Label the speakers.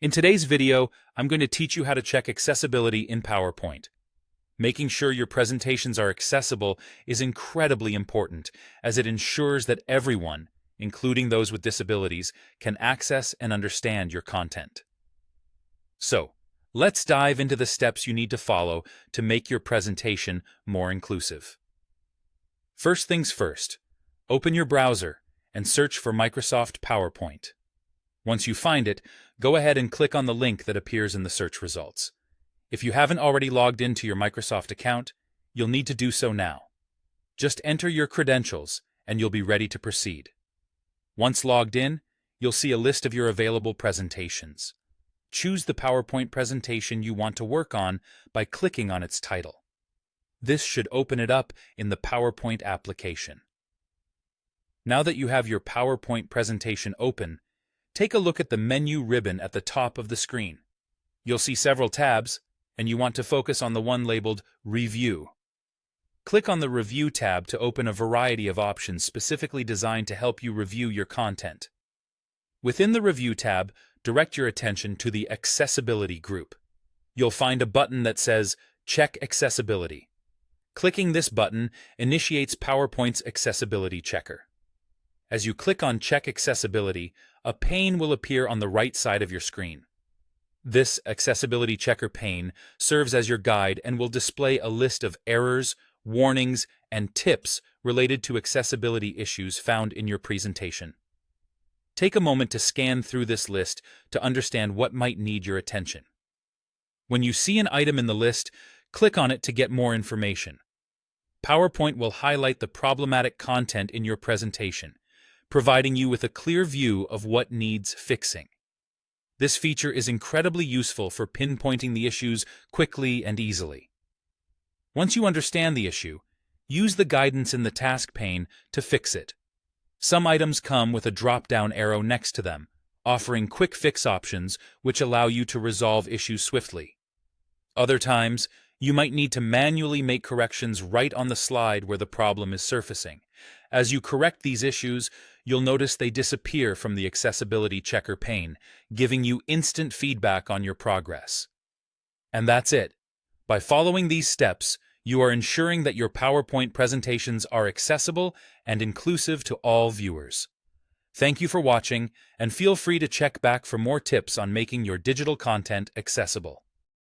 Speaker 1: In today's video, I'm going to teach you how to check accessibility in PowerPoint. Making sure your presentations are accessible is incredibly important, as it ensures that everyone, including those with disabilities, can access and understand your content. So, let's dive into the steps you need to follow to make your presentation more inclusive. First things first, open your browser and search for Microsoft PowerPoint. Once you find it, go ahead and click on the link that appears in the search results. If you haven't already logged into your Microsoft account, you'll need to do so now. Just enter your credentials and you'll be ready to proceed. Once logged in, you'll see a list of your available presentations. Choose the PowerPoint presentation you want to work on by clicking on its title. This should open it up in the PowerPoint application. Now that you have your PowerPoint presentation open, take a look at the menu ribbon at the top of the screen. You'll see several tabs, and you want to focus on the one labeled Review. Click on the Review tab to open a variety of options specifically designed to help you review your content. Within the Review tab, direct your attention to the Accessibility group. You'll find a button that says Check Accessibility. Clicking this button initiates PowerPoint's Accessibility Checker. As you click on Check Accessibility, a pane will appear on the right side of your screen. This Accessibility Checker pane serves as your guide and will display a list of errors, warnings, and tips related to accessibility issues found in your presentation. Take a moment to scan through this list to understand what might need your attention. When you see an item in the list, click on it to get more information. PowerPoint will highlight the problematic content in your presentation, providing you with a clear view of what needs fixing. This feature is incredibly useful for pinpointing the issues quickly and easily. Once you understand the issue, use the guidance in the task pane to fix it. Some items come with a drop-down arrow next to them, offering quick fix options which allow you to resolve issues swiftly. Other times, you might need to manually make corrections right on the slide where the problem is surfacing. As you correct these issues, you'll notice they disappear from the Accessibility Checker pane, giving you instant feedback on your progress. And that's it. By following these steps, you are ensuring that your PowerPoint presentations are accessible and inclusive to all viewers. Thank you for watching, and feel free to check back for more tips on making your digital content accessible.